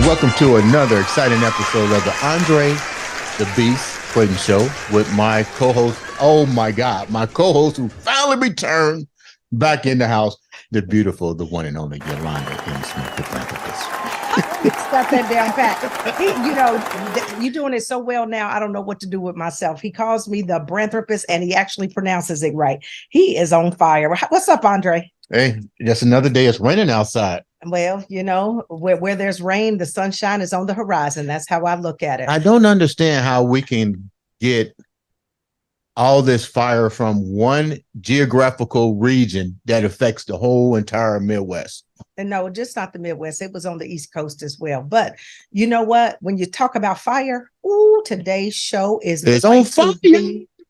welcome to another exciting episode of the Andre The Beast Crayton Show with my co-host. Oh my God, my co-host who finally returned back in the house, the beautiful, the one and only Yolanda M. Smith, the philanthropist. Got that down pat. You're doing it so well now. I don't know what to do with myself. He calls me the branthropist, and he actually pronounces it right. He is on fire. What's up, Andre? Hey, just another day. It's raining outside. Well, where there's rain, the sunshine is on the horizon. That's how I look at it. I don't understand how we can get all this fire from one geographical region that affects the whole entire Midwest. And no, just not the Midwest. It was on the East Coast as well. But you know what? When you talk about fire, today's show is on fire.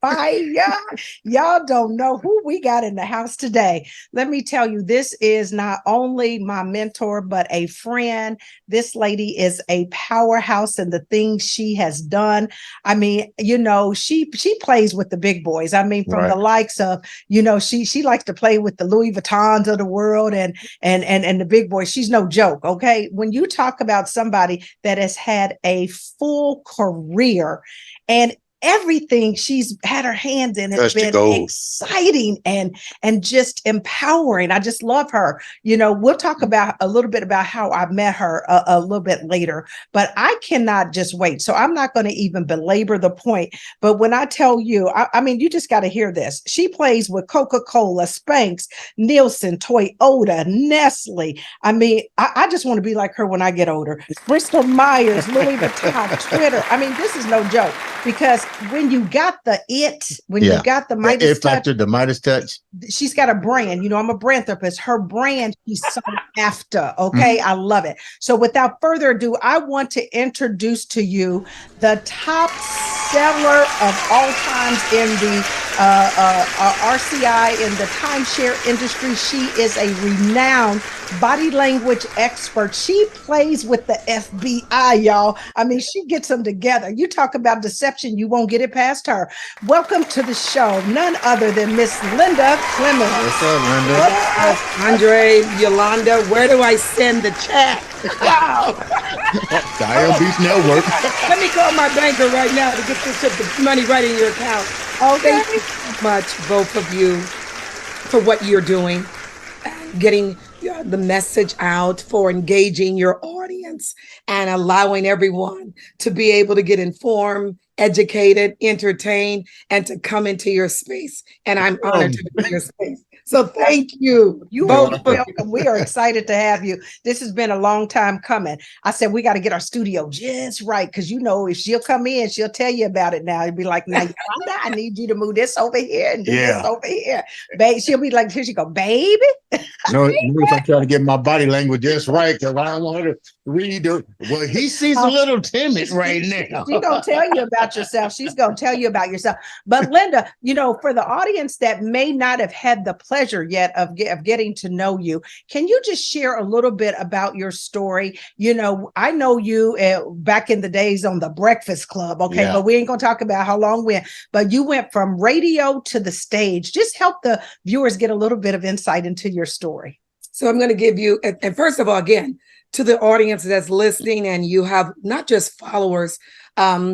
Fire. Y'all don't know who we got in the house today. Let me tell you, this is not only my mentor, but a friend. This lady is a powerhouse in the things she has done. I mean, she plays with the big boys. I mean, from the likes of, she likes to play with the Louis Vuittons of the world and the big boys. She's no joke. Okay. When you talk about somebody that has had a full career and everything she's had her hands in has been exciting and just empowering. I just love her. We'll talk about a little bit about how I met her a little bit later, but I cannot just wait. So I'm not going to even belabor the point. But when I tell you, I mean, you just got to hear this. She plays with Coca-Cola, Spanx, Nielsen, Toyota, Nestle. I mean, I just want to be like her when I get older. Bristol Myers, Louis Vuitton, Twitter. I mean, this is no joke, because when you got you got the Midas touch, the Midas touch, she's got a brand. I'm a branthropist. Her brand she's sought after. Okay, I love it. So without further ado, I want to introduce to you the top seller of all times in the RCI, in the timeshare industry. She is a renowned body language expert. She plays with the FBI, y'all. I mean, she gets them together. You talk about deception, you won't get it past her. Welcome to the show, none other than Miss Linda Clemons. What's up, Linda? Andre, Yolanda, where do I send the check? Wow. The iambeast-network. Let me call my banker right now to get the money right in your account. Okay. Thank you so much, both of you, for what you're doing, getting the message out, for engaging your audience and allowing everyone to be able to get informed, educated, entertained, and to come into your space. And I'm honored to be in your space. So thank you. You both are welcome. We are excited to have you. This has been a long time coming. I said, we got to get our studio just right, because if she'll come in, she'll tell you about it now. It'd be like, now, Yolanda, I need you to move this over here and do this over here. Babe, she'll be like, here she go, baby. No, I'm trying to get my body language just right, because I don't want her to read it. Well, he seems a little timid right now. She's going to tell you about yourself. She's going to tell you about yourself. But Linda, for the audience that may not have had the pleasure yet of getting to know you, can you just share a little bit about your story? I know you back in the days on the Breakfast Club, but we ain't going to talk about how long but you went from radio to the stage. Just help the viewers get a little bit of insight into your story. So I'm going to give you, and first of all, again, to the audience that's listening, and you have not just followers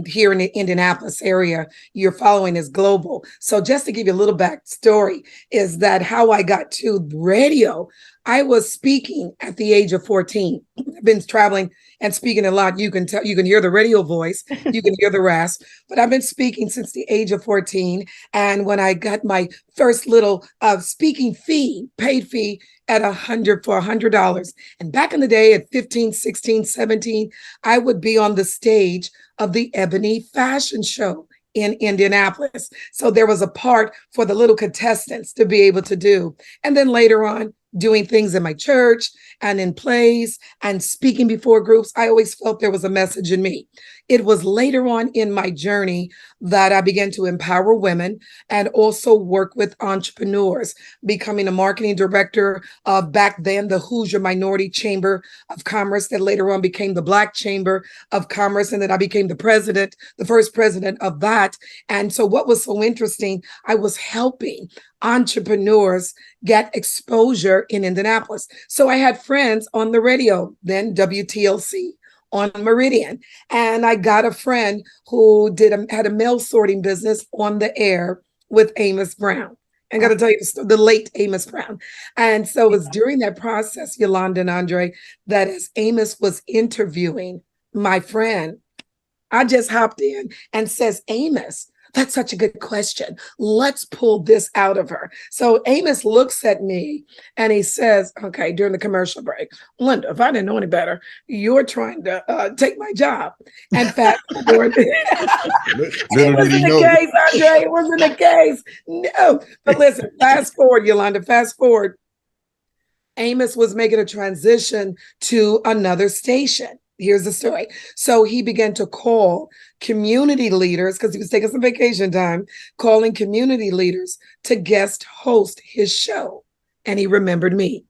here in the Indianapolis area, your following is global. So just to give you a little backstory, is that how I got to radio. I was speaking at the age of 14. I've been traveling and speaking a lot. You can hear the radio voice, you can hear the rasp, but I've been speaking since the age of 14. And when I got my first little speaking fee, paid fee at $100. And back in the day at 15, 16, 17, I would be on the stage of the Ebony Fashion Show in Indianapolis. So there was a part for the little contestants to be able to do. And then later on, doing things in my church and in plays and speaking before groups, I always felt there was a message in me. It was later on in my journey that I began to empower women and also work with entrepreneurs, becoming a marketing director of back then the Hoosier Minority Chamber of Commerce, that later on became the Black Chamber of Commerce, and then I became the first president of that. And so what was so interesting, I was helping entrepreneurs get exposure in Indianapolis. So I had friends on the radio, then WTLC, on Meridian. And I got a friend who had a mail sorting business on the air with Amos Brown. I got to tell you the late Amos Brown. And so it was during that process, Yolanda and Andre, that as Amos was interviewing my friend, I just hopped in and says, Amos, that's such a good question. Let's pull this out of her. So Amos looks at me and he says, okay, during the commercial break, Linda, if I didn't know any better, you're trying to take my job. And fast forward, it wasn't the case, Andre. It wasn't the case. No. But listen, fast forward, Yolanda, fast forward. Amos was making a transition to another station. Here's the story. So he began to call community leaders, because he was taking some vacation time, calling community leaders to guest host his show. And he remembered me.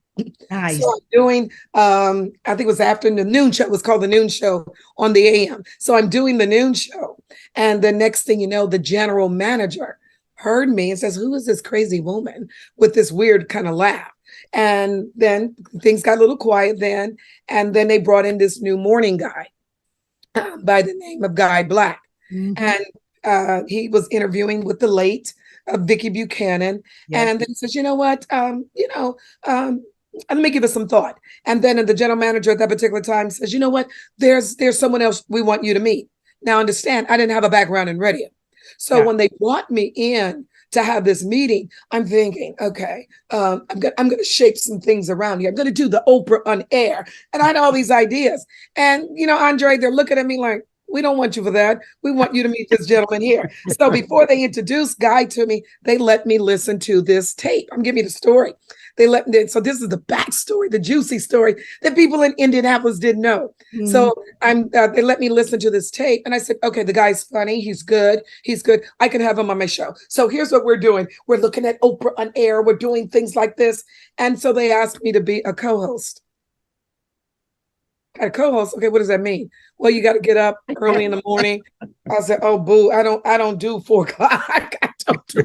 Nice. So I'm doing, I think it was after the noon show. It was called the noon show on the AM. So I'm doing the noon show. And the next thing you know, the general manager heard me and says, who is this crazy woman with this weird kind of laugh? And then things got a little quiet then. And then they brought in this new morning guy by the name of Guy Black. Mm-hmm. And he was interviewing with the late Vicki Buchanan. Yes. And then he says, you know what, let me give it some thought. And then the general manager at that particular time says, you know what, there's someone else we want you to meet. Now understand, I didn't have a background in radio. So when they brought me in to have this meeting, I'm thinking, okay, I'm gonna shape some things around here. I'm gonna do the Oprah on air. And I had all these ideas. And Andre, they're looking at me like, we don't want you for that. We want you to meet this gentleman here. So before they introduced Guy to me, they let me listen to this tape. I'm giving you the story. So this is the backstory, the juicy story that people in Indianapolis didn't know. Mm-hmm. So they let me listen to this tape. And I said, okay, the guy's funny. He's good. I can have him on my show. So here's what we're doing. We're looking at Oprah on air. We're doing things like this. And so they asked me to be a co-host. A co-host. Okay, what does that mean? Well, you got to get up early in the morning. I said, oh, boo, I don't do 4 o'clock. I don't do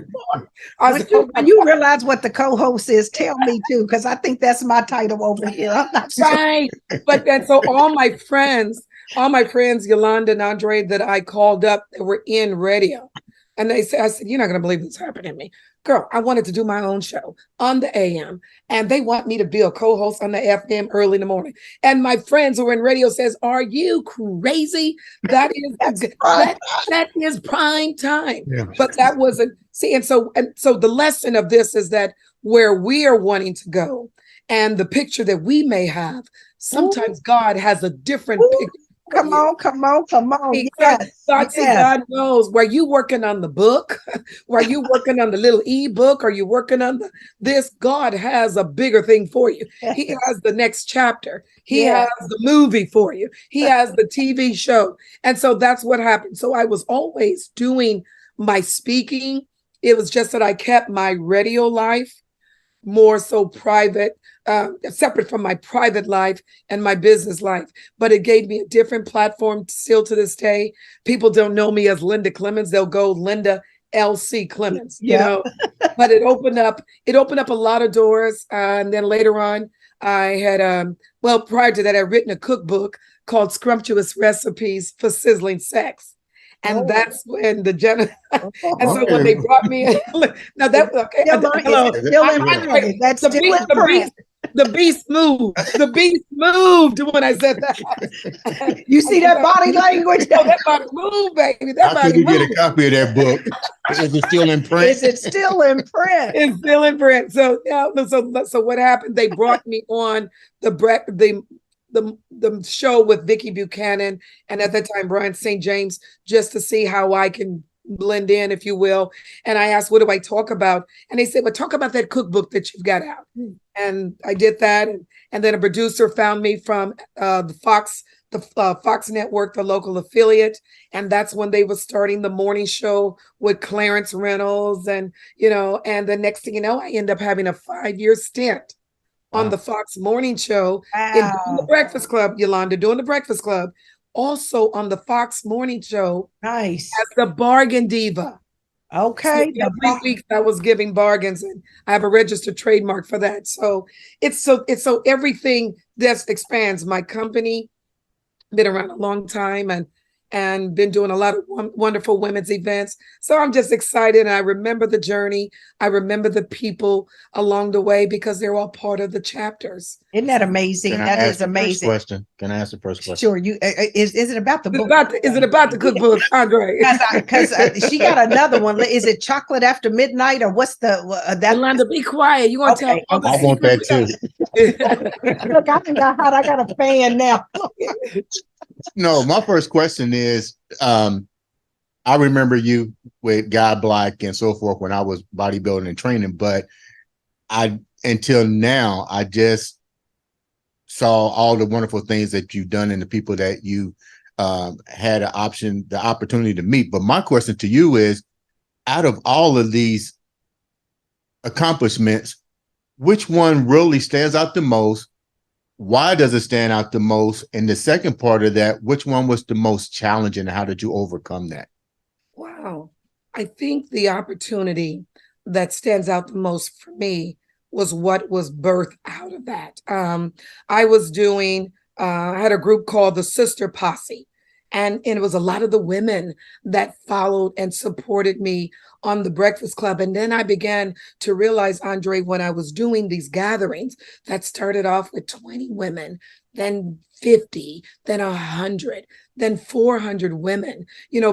4. When you realize what the co-host is, tell me too, because I think that's my title over here. I'm not sure. Right. But then so all my friends, Yolanda and Andre, that I called up that were in radio. And I said, you're not going to believe what's happening to me. Girl, I wanted to do my own show on the AM, and they want me to be a co-host on the FM early in the morning. And my friends who are in radio says, are you crazy? That is prime time. Yeah. But that wasn't, and so the lesson of this is that where we are wanting to go and the picture that we may have, sometimes God has a different picture. Come on. Yes. God knows. Were you working on the book? Were you working on the little ebook? Are you working on this? God has a bigger thing for you. He has the next chapter. He has the movie for you. He has the TV show. And so that's what happened. So I was always doing my speaking. It was just that I kept my radio life more so private, separate from my private life and my business life. But it gave me a different platform still to this day. People don't know me as Linda Clemons. They'll go Linda LC Clemons, but it opened up a lot of doors. And then later on, I had, prior to that, I'd written a cookbook called Scrumptious Recipes for Sizzling Sex. And that's when the when they brought me in, now that okay, the beast moved. The beast moved when I said that. You see that body language? Oh, that body moved, baby. How could you get a copy of that book? Is it still in print? Is it still in print? It's still in print. So what happened? They brought me on the show with Vicki Buchanan and at that time Brian St. James, just to see how I can blend in, if you will. And I asked, what do I talk about? And they said, well, talk about that cookbook that you've got out. And I did that. And then a producer found me from the Fox Network, the local affiliate. And that's when they were starting the morning show with Clarence Reynolds. And, and the next thing you know, I end up having a 5-year stint on the Fox Morning Show, in the Breakfast Club, Yolanda, doing the Breakfast Club. Also on the Fox Morning Show, nice, as the bargain diva. Okay, so every week I was giving bargains, and I have a registered trademark for that. So it's so everything that expands my company, been around a long time and been doing a lot of wonderful women's events. So I'm just excited. And I remember the journey. I remember the people along the way because they're all part of the chapters. Isn't that amazing? Can I That ask is the first amazing. question? Can I ask the first question? Sure. You is it about the Is it book? about the cookbook, Andre? Because she got another one. Is it Chocolate After Midnight, or what's the that? Yolanda, be quiet. You want to Okay, tell all the I want that too. secrets? Look, I think I got a fan now. No, my first question is, I remember you with Guy Black and so forth when I was bodybuilding and training, but until now, I just saw all the wonderful things that you've done and the people that you had the opportunity to meet. But my question to you is, out of all of these accomplishments, which one really stands out the most? Why does it stand out the most? And the second part of that, which one was the most challenging and how did you overcome that? Wow. I think the opportunity that stands out the most for me was what was birthed out of that. I had a group called the Sister Posse, and it was a lot of the women that followed and supported me on the Breakfast Club. And then I began to realize, Andre, when I was doing these gatherings that started off with 20 women, then 50, then 100, then 400 women,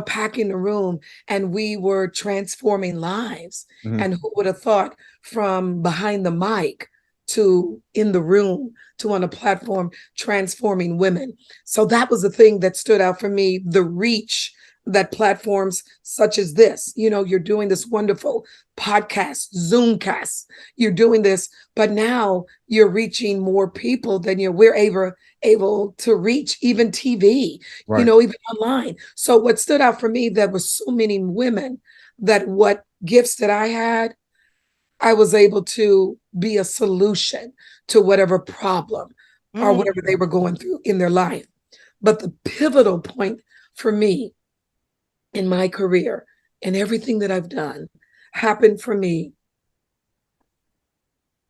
packing the room, and we were transforming lives. Mhm. And who would have thought, from behind the mic to in the room to on a platform, transforming women. So that was the thing that stood out for me, the reach that platforms such as this, you're doing this wonderful podcast, Zoomcast, you're doing this, but now you're reaching more people than we're able to reach, even TV, Right. Even online. So what stood out for me, there were so many women that what gifts that I had, I was able to be a solution to whatever problem or whatever they were going through in their life. But the pivotal point for me in my career and everything that I've done happened for me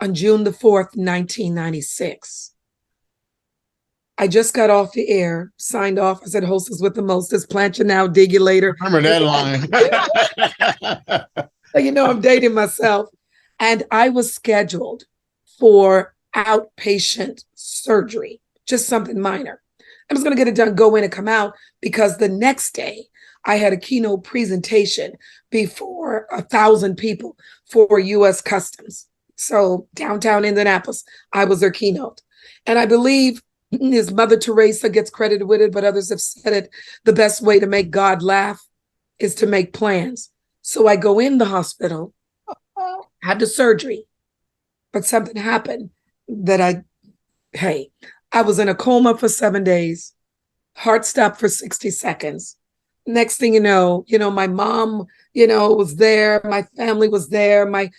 on June the 4th, 1996. I just got off the air, signed off. I said, hostess with the mostest, plant you now, dig you later. Remember that line. So, I'm dating myself. And I was scheduled for outpatient surgery, just something minor. I was going to get it done, go in and come out, because the next day I had a keynote presentation before 1,000 people for U.S. Customs. So downtown Indianapolis, I was their keynote. And I believe his Mother Teresa gets credited with it, but others have said it, the best way to make God laugh is to make plans. So I go in the hospital, had the surgery, but something happened that I was in a coma for 7 days, heart stopped for 60 seconds. Next thing you know, my mom, was there. My family was there. My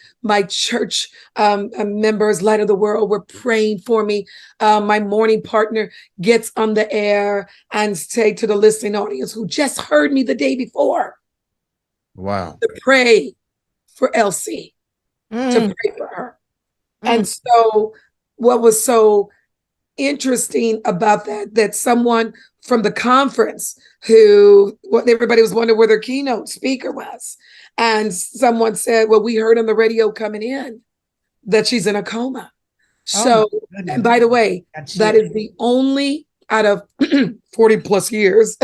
church members, Light of the World, were praying for me. My morning partner gets on the air and say to the listening audience who just heard me the day before, Wow, to pray for Elsie, to pray for her. And so what was so interesting about that someone from the conference everybody was wondering where their keynote speaker was. And someone said, well, we heard on the radio coming in that she's in a coma. So, and by the way, that is the only out of 40 plus years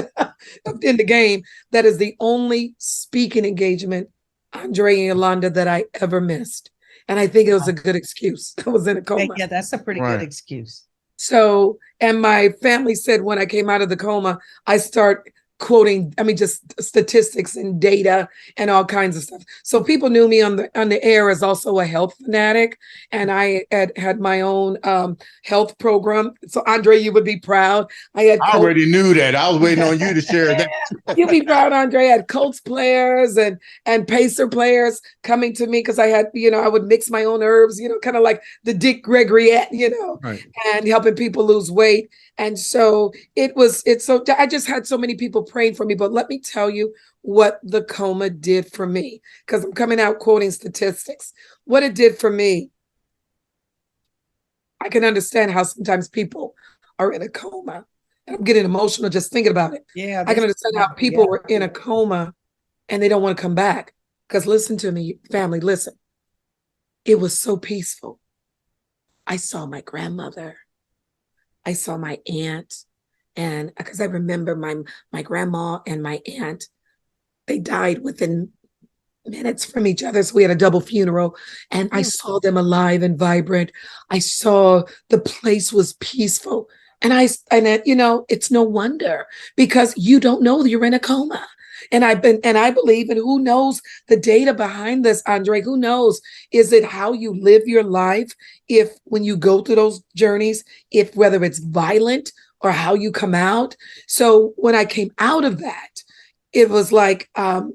in the game, that is the only speaking engagement, Andre and Yolanda, that I ever missed. And I think it was a good excuse. I was in a coma. Yeah, that's a pretty good excuse. So, and my family said when I came out of the coma, I start quoting, just statistics and data and all kinds of stuff. So people knew me on the air as also a health fanatic, and I had my own health program. So Andre, you would be proud. I already knew that. I was waiting on you to share that. You'd be proud, Andre. I had Colts players and Pacer players coming to me because I had, I would mix my own herbs, kind of like the Dick Gregoryette, Right. and helping people lose weight. And so I just had so many people praying for me. But let me tell you what the coma did for me, because I'm coming out quoting statistics. What it did for me, I can understand how sometimes people are in a coma, I'm getting emotional just thinking about it. Yeah. I can understand how people were in a coma and they don't want to come back. Because listen to me, family, listen. It was so peaceful. I saw my grandmother. I saw my aunt. And because I remember my grandma and my aunt, they died within minutes from each other. So we had a double funeral and I saw them alive and vibrant. I saw the place was peaceful. And it's no wonder because you don't know you're in a coma. And I believe, and who knows the data behind this, Andre, who knows, is it how you live your life? If when you go through those journeys, if whether it's violent or how you come out. So when I came out of that, it was like,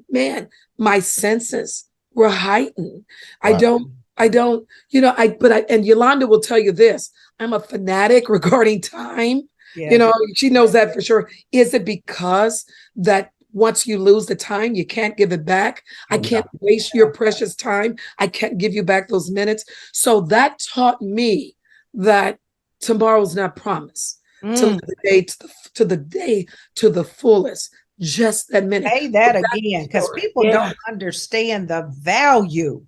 man, my senses were heightened. Wow. And Yolanda will tell you this, I'm a fanatic regarding time. Yeah. She knows that for sure. Is it because that once you lose the time, you can't give it back? I can't waste your precious time. I can't give you back those minutes. So that taught me that tomorrow's not promised. To live the day to the fullest. Just that minute. Say that again, because people don't understand the value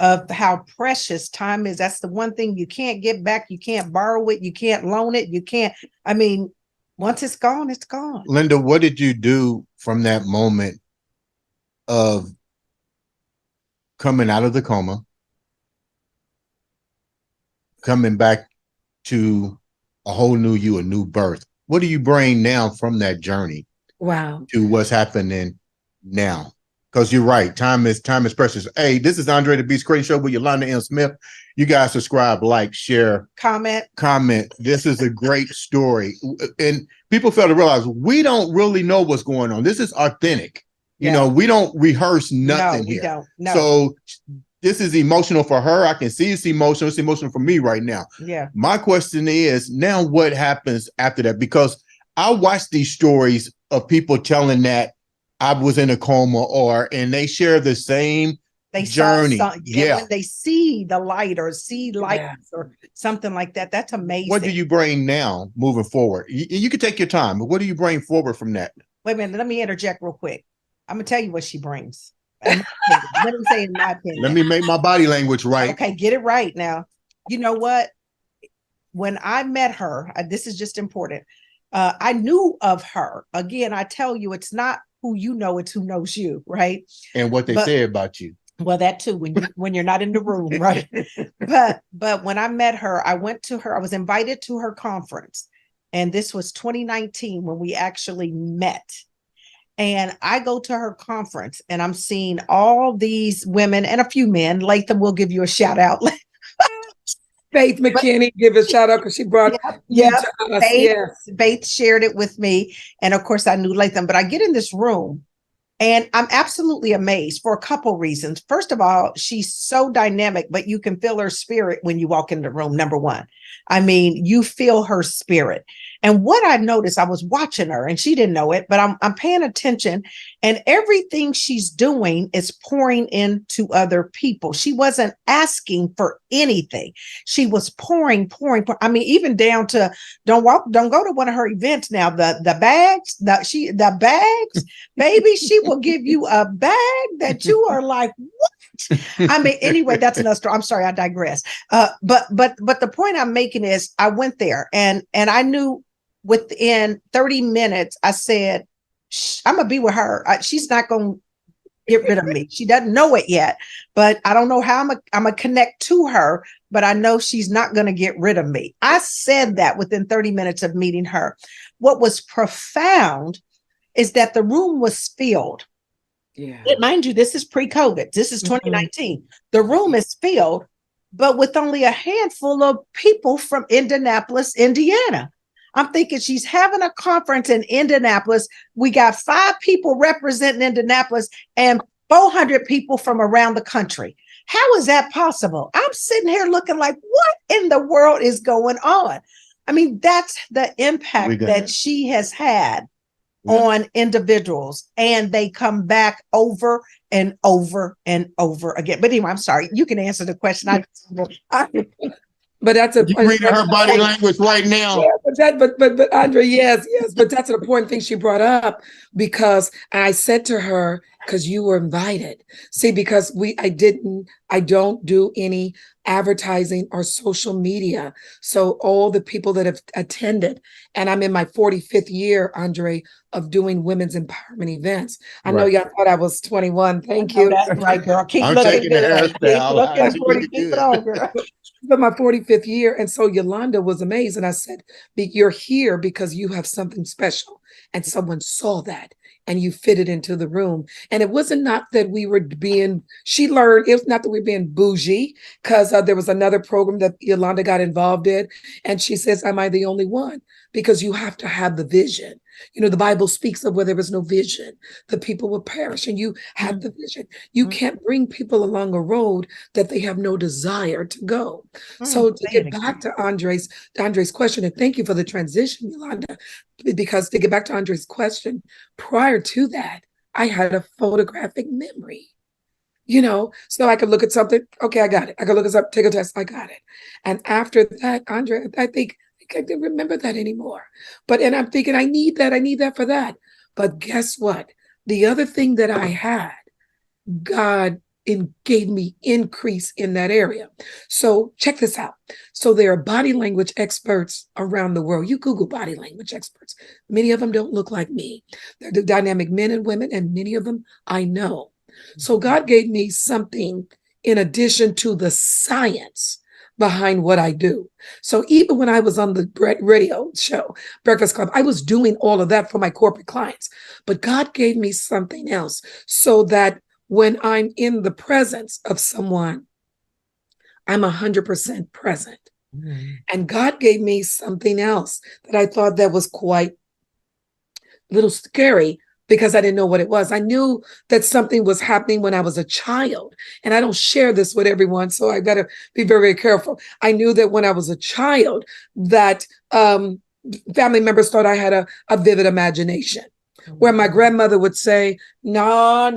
of how precious time is. That's the one thing you can't get back. You can't borrow it. You can't loan it. You can't. I mean, once it's gone, it's gone. Linda, what did you do from that moment of coming out of the coma, coming back to a whole new you, a new birth? What do you bring now from that journey? Wow. To what's happening now? Because you're right, time is precious. Hey, this is Andre the Beast Crayton Show with Yolanda M. Smith. You guys subscribe, like, share, comment. This is a great story. And people fail to realize we don't really know what's going on. This is authentic. You know, we don't rehearse nothing here. Don't. No. So this is emotional for her. I can see it's emotional. It's emotional for me right now. Yeah. My question is, now what happens after that? Because I watch these stories of people telling that I was in a coma and they share the same journey. When they see the light or see lights or something like that, that's amazing. What do you bring now moving forward? You can take your time, but what do you bring forward from that? Wait a minute, let me interject real quick. I'm gonna tell you what she brings. Let me say in my opinion. Let me make my body language right. Okay, get it right now. You know what? When I met her, this is just important. I knew of her. Again, I tell you, it's not who you know, it's who knows you, right? And what they say about you. Well, that too, when you're not in the room, right? But when I met her, I was invited to her conference. And this was 2019 when we actually met. And I go to her conference and I'm seeing all these women and a few men. Latham will give you a shout out. Faith McKinney, give a shout out because she brought you to us. Faith shared it with me. And of course, I knew Latham, but I get in this room and I'm absolutely amazed for a couple reasons. First of all, she's so dynamic, but you can feel her spirit when you walk in the room, number one. I mean, you feel her spirit. And what I noticed, I was watching her and she didn't know it, but I'm paying attention and everything she's doing is pouring into other people. She wasn't asking for anything. She was pouring. I mean, even down to don't go to one of her events now. The bags, baby, she will give you a bag that you are like, what? I mean, anyway, that's another story. I'm sorry, I digress. But the point I'm making is I went there and I knew within 30 minutes, I said, I'm going to be with her. She's not going to get rid of me. She doesn't know it yet, but I don't know how I'm going to connect to her, but I know she's not going to get rid of me. I said that within 30 minutes of meeting her. What was profound is that the room was filled. Yeah. Mind you, this is pre-COVID. This is 2019. The room is filled, but with only a handful of people from Indianapolis, Indiana. I'm thinking she's having a conference in Indianapolis. We got 5 people representing Indianapolis and 400 people from around the country. How is that possible? I'm sitting here looking like, what in the world is going on? I mean, that's the impact that she has had on individuals, and they come back over and over and over again. But anyway, I'm sorry. You can answer the question. But that's You reading her body language right now. Yeah, but Andre, yes, but that's an important thing she brought up, because I said to her, because you were invited. See, because I don't do any advertising or social media. So all the people that have attended, and I'm in my 45th year, Andre, of doing women's empowerment events. I know y'all thought I was 21. Thank you. That's right, girl. Keep I'm looking taking the good. Keep hairstyle. looking, keep it on, girl. But my 45th year. And so Yolanda was amazed. And I said, you're here because you have something special. And someone saw that and you fitted into the room. And it wasn't not that we were being, she learned, it was not that we were being bougie, because there was another program that Yolanda got involved in. And she says, am I the only one? Because you have to have the vision. You know, the Bible speaks of where there was no vision, the people will perish, and you have the vision. You can't bring people along a road that they have no desire to go. So to get back to Andre's question, and thank you for the transition, Yolanda, because to get back to Andre's question, prior to that, I had a photographic memory. You know, so I could look at something. Okay, I got it. I could look at something, take a test. I got it. And after that, Andre, I think I didn't remember that anymore. And I'm thinking, I need that for that. But guess what? The other thing that I had, God gave me increase in that area. So check this out. So there are body language experts around the world. You Google body language experts. Many of them don't look like me. They're the dynamic men and women, and many of them I know. So God gave me something in addition to the science behind what I do. So even when I was on the radio show, Breakfast Club, I was doing all of that for my corporate clients. But God gave me something else so that when I'm in the presence of someone, I'm 100% present. And God gave me something else that I thought that was quite a little scary, because I didn't know what it was. I knew that something was happening when I was a child, and I don't share this with everyone, so I got to be very, very careful. I knew that when I was a child, that family members thought I had a vivid imagination, where my grandmother would say, no,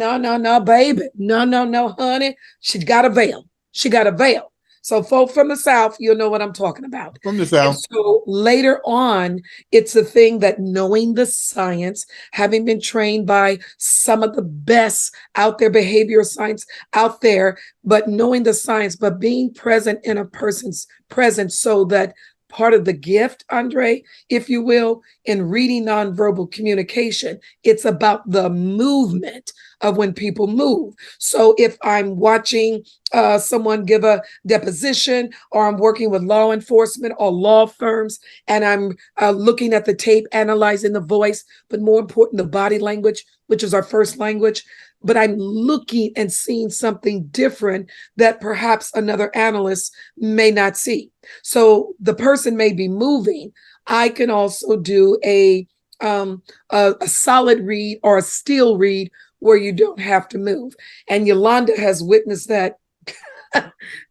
baby, no, honey, she got a veil. She got a veil. So folk from the South, you'll know what I'm talking about. From the South. And so later on, it's a thing that knowing the science, having been trained by some of the best out there, behavioral science out there, but knowing the science, but being present in a person's presence, so that part of the gift, Andre, if you will, in reading nonverbal communication, it's about the movement of when people move. So if I'm watching someone give a deposition, or I'm working with law enforcement or law firms, and I'm looking at the tape, analyzing the voice, but more important, the body language, which is our first language, but I'm looking and seeing something different that perhaps another analyst may not see. So the person may be moving. I can also do a solid read or a still read where you don't have to move. And Yolanda has witnessed that,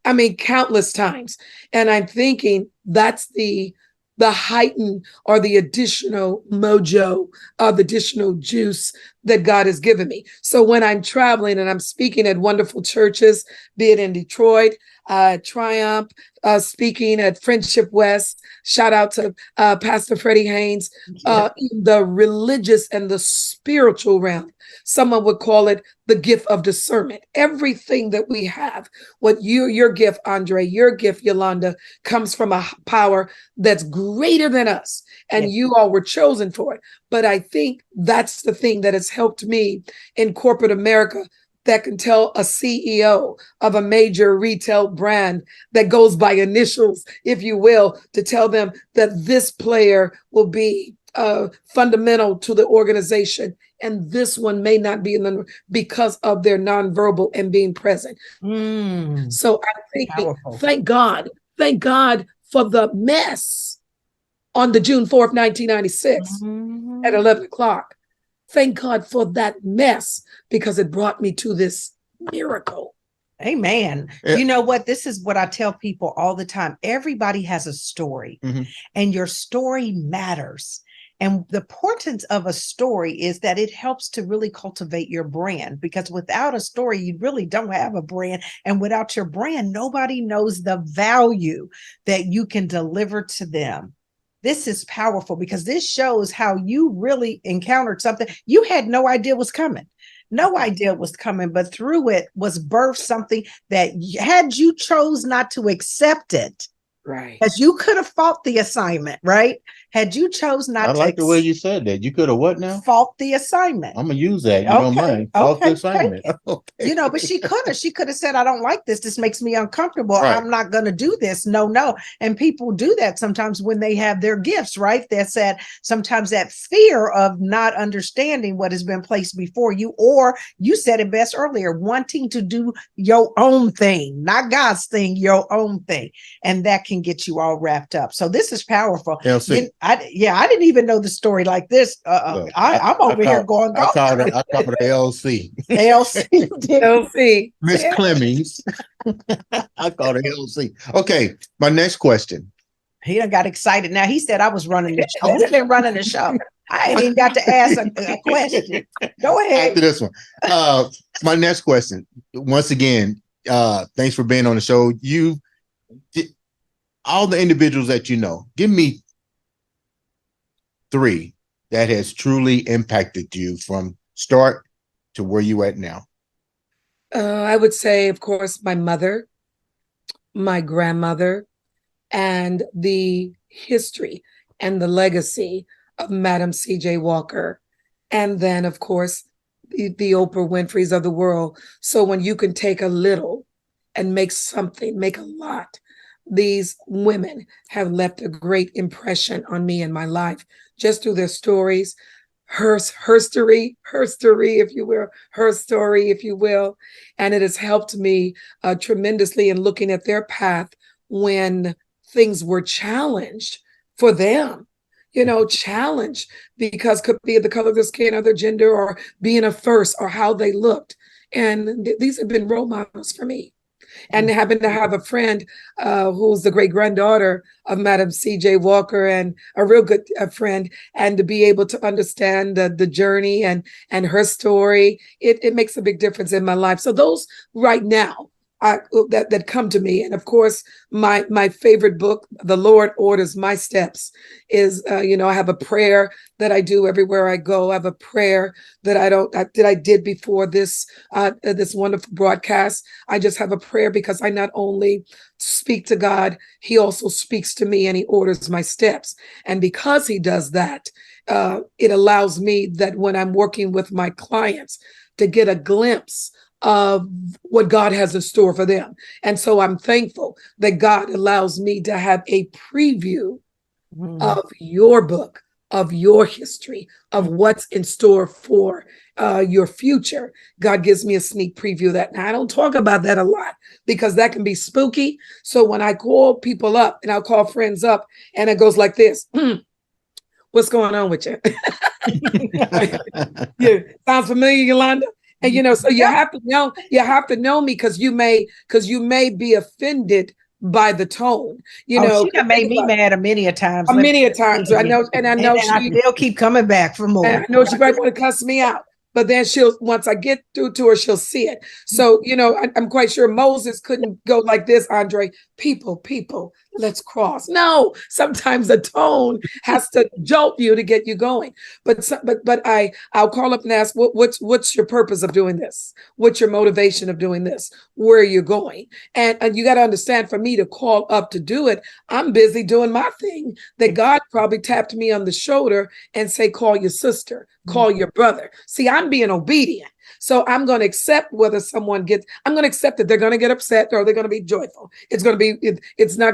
I mean, countless times. And I'm thinking that's the heightened or the additional mojo, the additional juice that God has given me. So when I'm traveling and I'm speaking at wonderful churches, be it in Detroit, Triumph, speaking at Friendship West, shout out to Pastor Freddie Haynes, in the religious and the spiritual realm. Someone would call it the gift of discernment. Everything that we have, what your gift, Andre, your gift, Yolanda, comes from a power that's greater than us. And you all were chosen for it. But I think that's the thing that has helped me in corporate America, that can tell a CEO of a major retail brand that goes by initials, if you will, to tell them that this player will be fundamental to the organization, and this one may not be in the, because of their nonverbal and being present. So I think, thank God for the mess on the June 4th, 1996 at 11 o'clock. Thank God for that mess, because it brought me to this miracle. Amen. Yeah. You know what? This is what I tell people all the time. Everybody has a story, and your story matters. And the importance of a story is that it helps to really cultivate your brand, because without a story, you really don't have a brand. And without your brand, nobody knows the value that you can deliver to them. This is powerful because this shows how you really encountered something you had no idea was coming. No idea was coming, but through it was birthed something that had you chose not to accept it, Right. as you could have fought the assignment, right? Had you chose not I to like the way you said that. You could have what now? fought the assignment. I'm gonna use that. You don't mind? Fought the assignment. You know, but she could have said, I don't like this. This makes me uncomfortable. Right. I'm not going to do this. No. And people do that sometimes when they have their gifts, right? That said, sometimes that fear of not understanding what has been placed before you, or you said it best earlier, wanting to do your own thing, not God's thing, your own thing. And that can get you all wrapped up. So this is powerful. I didn't even know the story like this. I'm over here going, I called it LC. LC. Miss Clemons. I called it LC. Okay, my next question. He done got excited. Now he said I was running the show. Who's been running the show? I ain't even got to ask a question. Go ahead. After this one. My next question. Once again, thanks for being on the show. All the individuals that you know, give me 3 that has truly impacted you from start to where you at now. I would say, of course, my mother, my grandmother, and the history and the legacy of Madam C.J. Walker. And then, of course, the Oprah Winfreys of the world. So when you can take a little and make something, make a lot, these women have left a great impression on me in my life, just through their stories, her story, if you will. And it has helped me tremendously in looking at their path when things were challenged for them, challenged because could be the color of their skin or their gender or being a first or how they looked. And these have been role models for me. And happen to have a friend who's the great-granddaughter of Madam C.J. Walker, and a real good friend, and to be able to understand the journey and her story, it makes a big difference in my life. So those right now that come to me. And of course, my favorite book, The Lord Orders My Steps, is, I have a prayer that I do everywhere I go. I have a prayer that I did before this wonderful broadcast. I just have a prayer because I not only speak to God, he also speaks to me and he orders my steps. And because he does that, it allows me that when I'm working with my clients to get a glimpse of what God has in store for them. And so I'm thankful that God allows me to have a preview of your book, of your history, of what's in store for your future. God gives me a sneak preview of that. Now, I don't talk about that a lot because that can be spooky. So when I call people up and I'll call friends up and it goes like this, what's going on with you? Yeah, sounds familiar, Yolanda? And so you have to know me because you may be offended by the tone. She done made me mad many a times. Many a times. I know I still keep coming back for more. I know she might want to cuss me out. But then once I get through to her, she'll see it. So, I'm quite sure Moses couldn't go like this, Andre. People, let's cross. No, sometimes the tone has to jolt you to get you going. But I'll call up and ask, what's your purpose of doing this? What's your motivation of doing this? Where are you going? And you got to understand, for me to call up to do it, I'm busy doing my thing. That God probably tapped me on the shoulder and say, call your sister, call your brother. See, I'm being obedient. So I'm going to accept I'm going to accept that they're going to get upset or they're going to be joyful. It's not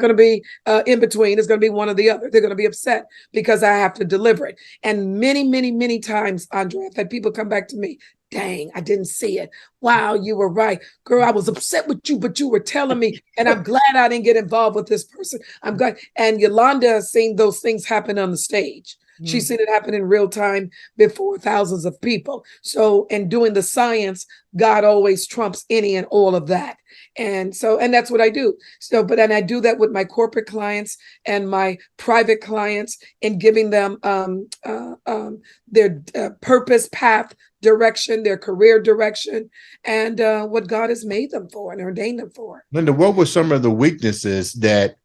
going to be in between. It's going to be one or the other. They're going to be upset because I have to deliver it. And many, many, many times, Andre, I've had people come back to me, dang, I didn't see it. Wow, you were right. Girl, I was upset with you, but you were telling me, and I'm glad I didn't get involved with this person. I'm glad. And Yolanda has seen those things happen on the stage. She's seen it happen in real time before thousands of people. So, in doing the science, God always trumps any and all of that. And that's what I do. So, and I do that with my corporate clients and my private clients, in giving them their purpose, path, direction, their career direction, and what God has made them for and ordained them for. Linda, what were some of the weaknesses that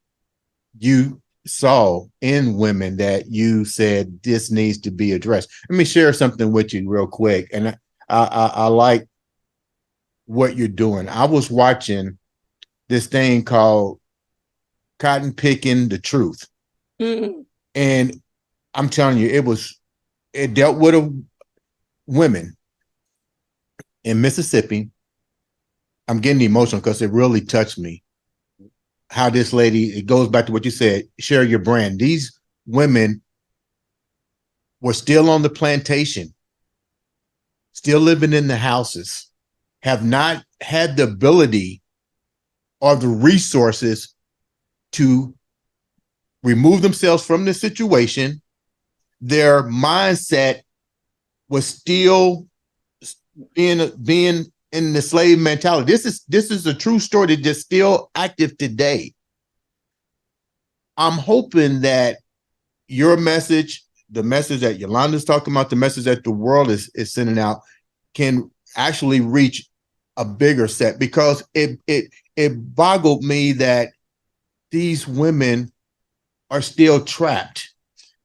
you saw in women that you said this needs to be addressed? Let me share something with you real quick. And I like what you're doing. I was watching this thing called Cotton Picking the Truth. And I'm telling you, it dealt with women in Mississippi. I'm getting emotional because it really touched me. How this lady, it goes back to what you said, share your brand. These women were still on the plantation, still living in the houses, have not had the ability or the resources to remove themselves from the situation. Their mindset was still being in the slave mentality. This is a true story that's still active today. I'm hoping that your message, the message that Yolanda's talking about, the message that the world is sending out, can actually reach a bigger set, because it boggled me that these women are still trapped.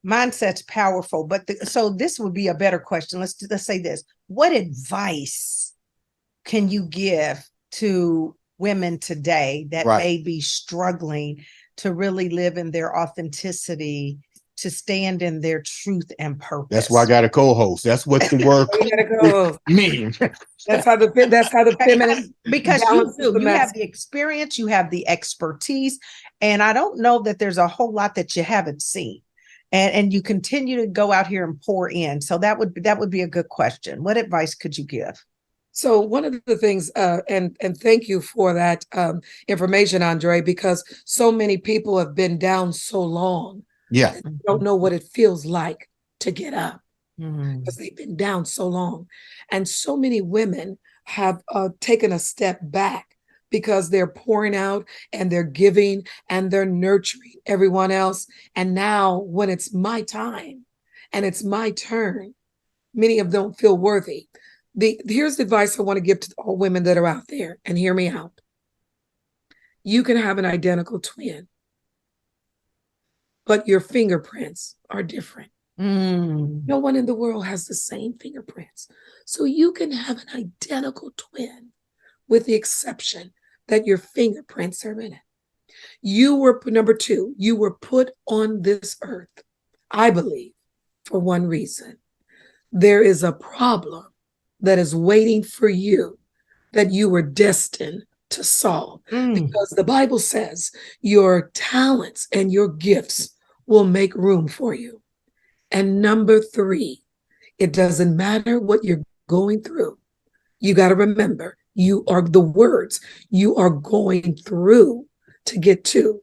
Mindset's powerful, but so this would be a better question. Let's say this: what advice can you give to women today that may be struggling to really live in their authenticity, to stand in their truth and purpose? That's why I got a co-host. That's what the word means. That's how the feminine, because you have the experience, you have the expertise, and I don't know that there's a whole lot that you haven't seen. And you continue to go out here and pour in. So that would be a good question. What advice could you give? So one of the things, and thank you for that information, Andre, because so many people have been down so long. Yeah. They don't know what it feels like to get up, because they've been down so long. And so many women have taken a step back because they're pouring out and they're giving and they're nurturing everyone else. And now when it's my time and it's my turn, many of them don't feel worthy. Here's the advice I want to give to all women that are out there, and hear me out. You can have an identical twin, but your fingerprints are different. No one in the world has the same fingerprints. So you can have an identical twin, with the exception that your fingerprints are in it. You were, number two, you were put on this earth, I believe, for one reason. There is a problem that is waiting for you that you were destined to solve. Because the Bible says your talents and your gifts will make room for you. And number three, it doesn't matter what you're going through. You got to remember, you are the words you are going through to get to.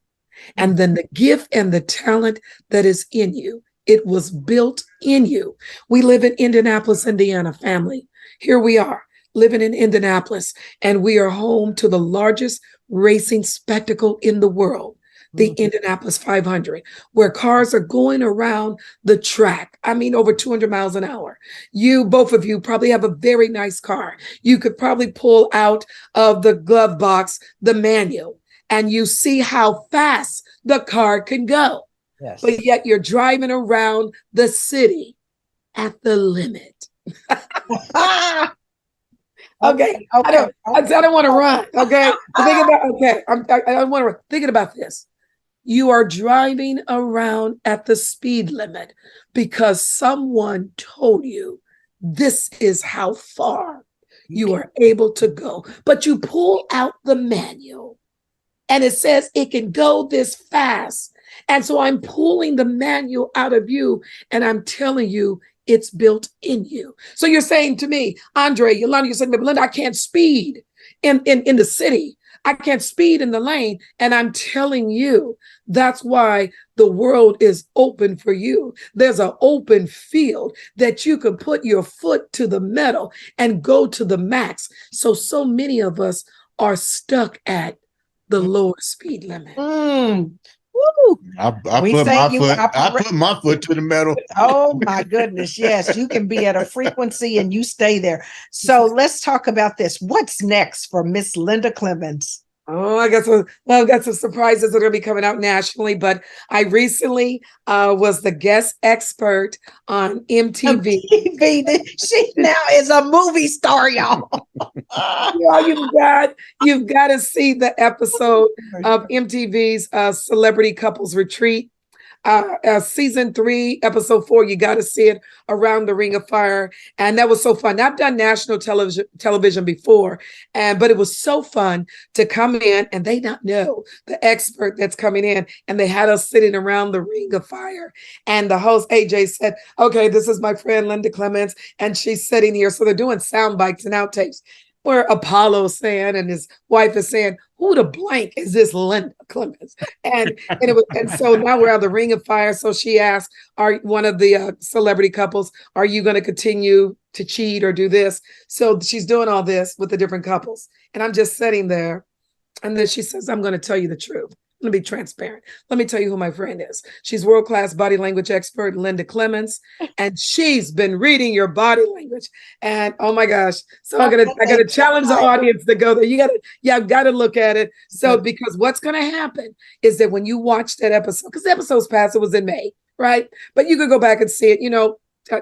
And then the gift and the talent that is in you, it was built in you. We live in Indianapolis, Indiana, family. Here we are living in Indianapolis, and we are home to the largest racing spectacle in the world, the Indianapolis 500, where cars are going around the track. I mean, over 200 miles an hour. Both of you probably have a very nice car. You could probably pull out of the glove box the manual, and you see how fast the car can go. Yes. But yet you're driving around the city at the limit. Okay. I don't want to run. Okay. I don't want to run. Thinking about this. You are driving around at the speed limit because someone told you this is how far you are able to go. But you pull out the manual and it says it can go this fast. And so I'm pulling the manual out of you and I'm telling you it's built in you. So you're saying to me, Andre, Yolanda, you're saying, Belinda, I can't speed in the city. I can't speed in the lane. And I'm telling you, that's why the world is open for you. There's an open field that you can put your foot to the metal and go to the max. So many of us are stuck at the lower speed limit. Woo. I We put say my you foot. I put my foot to the metal. Oh my goodness. Yes, you can be at a frequency and you stay there. So let's talk about this. What's next for Miss Linda Clemons? Oh, I've got some surprises that are going to be coming out nationally, but I recently was the guest expert on MTV. She now is a movie star, y'all. Y'all, you've got to see the episode of MTV's Celebrity Couples Retreat. Season 3, episode 4, you got to see it, Around the Ring of Fire. And that was so fun. I've done national television before, but it was so fun to come in and they not know the expert that's coming in. And they had us sitting around the Ring of Fire. And the host, AJ, said, okay, this is my friend Linda Clemons. And she's sitting here. So they're doing sound bites and outtakes where Apollo's saying and his wife is saying, who the blank is this Linda Clemons? And so now we're on the Ring of Fire. So she asked, "Are one of the celebrity couples? Are you going to continue to cheat or do this?" So she's doing all this with the different couples, and I'm just sitting there, and then she says, "I'm going to tell you the truth. Let me be transparent. Let me tell you who my friend is. She's world-class body language expert, Linda Clemons, and she's been reading your body language." And oh my gosh. So I gotta challenge the audience to go there. I've got to look at it. So because what's gonna happen is that when you watch that episode, because the episode's past, it was in May, right? But you could go back and see it,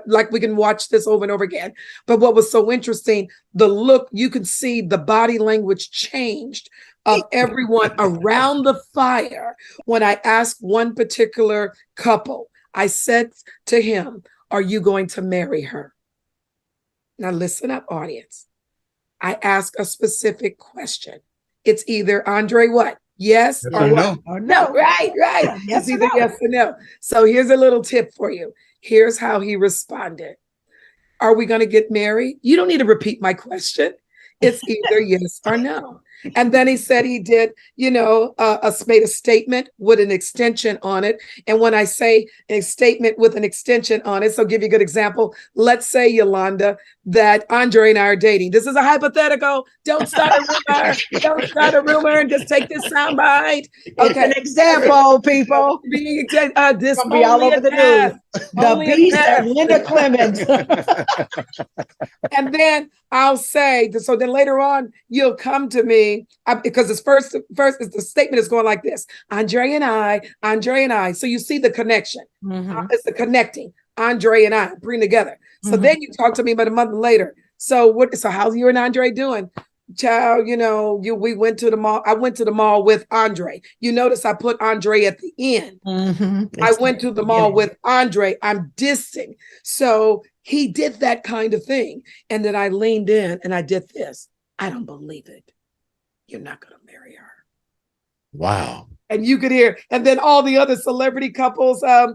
like we can watch this over and over again. But what was so interesting, the look, you could see the body language changed of everyone around the fire. When I asked one particular couple, I said to him, "Are you going to marry her?" Now listen up, audience. I ask a specific question. It's either Andre what? Yes or no? Or no. Right. Yes it's either yes or no. So here's a little tip for you. Here's how he responded. Are we going to get married? You don't need to repeat my question. It's either yes or no. And then he said he did, made a statement with an extension on it. And when I say a statement with an extension on it, so I'll give you a good example. Let's say, Yolanda, that Andre and I are dating. This is a hypothetical. Don't start a rumor and just take this soundbite. Okay. It's an example, people. This will be all over the news. The Beast of Linda Clemons. And then I'll say, so then later on, you'll come to me because it's first the statement is going like this: Andre and I. So you see the connection. Mm-hmm. It's the connecting. Andre and I bring together. So then you talk to me about a month later. So how's you and Andre doing? Child, we went to the mall. I went to the mall with Andre. You notice I put Andre at the end. Mm-hmm. I went to the mall with Andre. I'm dissing. So he did that kind of thing. And then I leaned in and I did this. I don't believe it. You're not going to marry her. Wow. And you could hear, and then all the other celebrity couples, I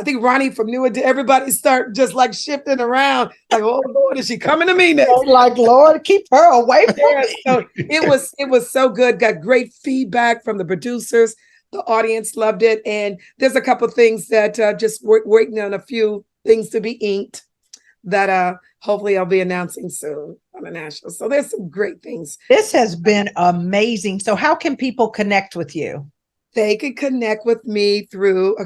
think Ronnie from New Edition, everybody start just like shifting around, like, oh Lord, is she coming to me next? Like, Lord, keep her away from me. So it was so good. Got great feedback from the producers. The audience loved it, and there's a couple of things that just waiting on a few things to be inked that hopefully I'll be announcing soon on the national. So there's some great things. This has been amazing. So how can people connect with you? They could connect with me through,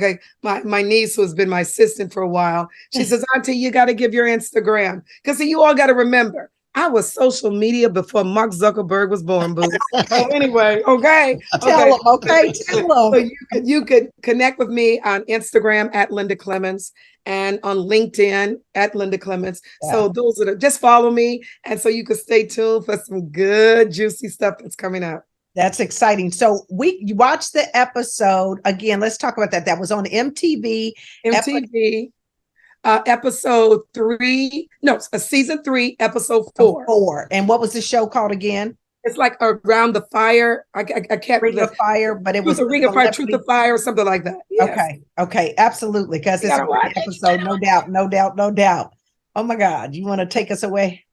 my niece, who has been my assistant for a while, she says, Auntie, you got to give your Instagram. Because you all got to remember, I was social media before Mark Zuckerberg was born, boo. So anyway, Tell them. So you could connect with me on Instagram at Linda Clemons and on LinkedIn at Linda Clemons. Yeah. So those are just follow me. And so you can stay tuned for some good, juicy stuff that's coming up. That's exciting. So you watched the episode again. Let's talk about that. That was on MTV. Episode 3. No, season 3, episode 4. And what was the show called again? It's like Around the Fire. I can't Ring of Fire, but it was a Ring of Fire, Truth of Fire, or something like that. Yes. Okay, absolutely. Because it's a great episode, no doubt. Oh my God, you want to take us away?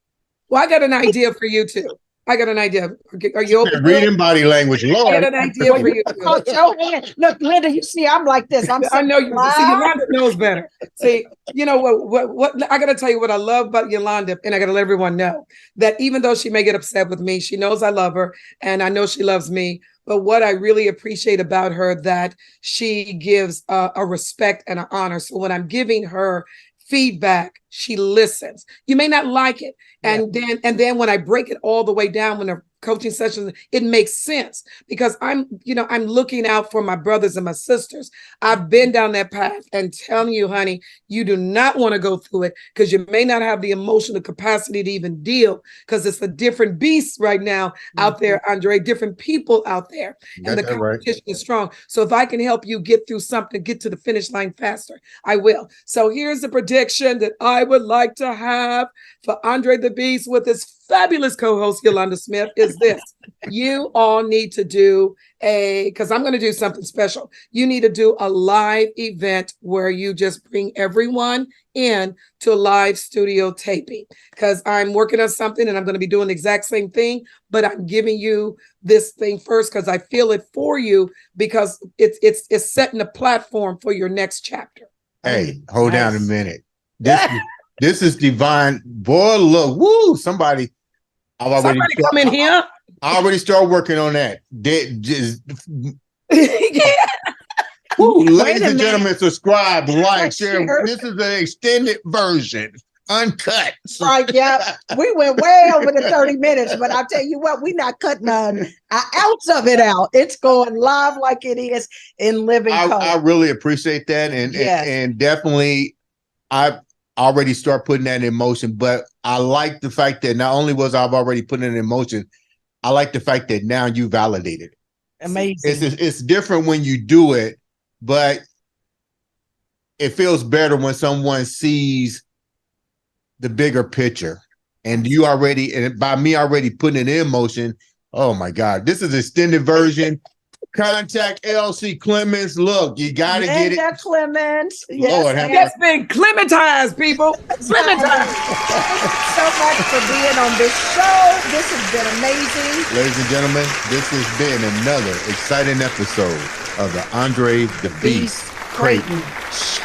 Well, I got an idea for you too. I got an idea. Are you open? Reading body language, I Lord. got an idea for you. Caught your hand. Look, Linda, you see, I'm like this. I'm I know you. live. See, Yolanda knows better. See, you know what? I got to tell you what I love about Yolanda, and I got to let everyone know that even though she may get upset with me, she knows I love her, and I know she loves me. But what I really appreciate about her that she gives a respect and an honor. So when I'm giving her feedback, she listens. You may not like it, and then when I break it all the way down, when the coaching sessions, it makes sense because I'm looking out for my brothers and my sisters. I've been down that path and telling you, honey, you do not want to go through it because you may not have the emotional capacity to even deal because it's a different beast right now out there, Andre, different people out there. And the competition is strong. So if I can help you get through something, get to the finish line faster, I will. So here's the prediction that I would like to have for Andre the Beast with his fabulous co-host Yolanda Smith is this. You all need to do because I'm going to do something special. You need to do a live event where you just bring everyone in to a live studio taping because I'm working on something and I'm going to be doing the exact same thing, but I'm giving you this thing first because I feel it for you because it's setting a platform for your next chapter. Hey, hold down a minute. This is divine. Boy, look, woo, somebody come in here. I already started working on that. Ladies and gentlemen, subscribe, like, share. This is an extended version, uncut. Right, yeah. We went way over the 30 minutes, but I'll tell you what, we're not cutting an ounce of it out. It's going live like it is in living color. I really appreciate that. And definitely I've already start putting that in motion, but I like the fact that not only was I've already put it in motion, I like the fact that now you validated it. Amazing. It's different when you do it, but it feels better when someone sees the bigger picture and you already, and by me already putting it in motion. Oh my God, this is extended version. Contact LC Clemons. Look, you got to get it. Clemons. Yes, Lord, it's been Clementized, people. Clementized. Thank you so much for being on this show. This has been amazing. Ladies and gentlemen, this has been another exciting episode of the Andre the Beast Crayton Show.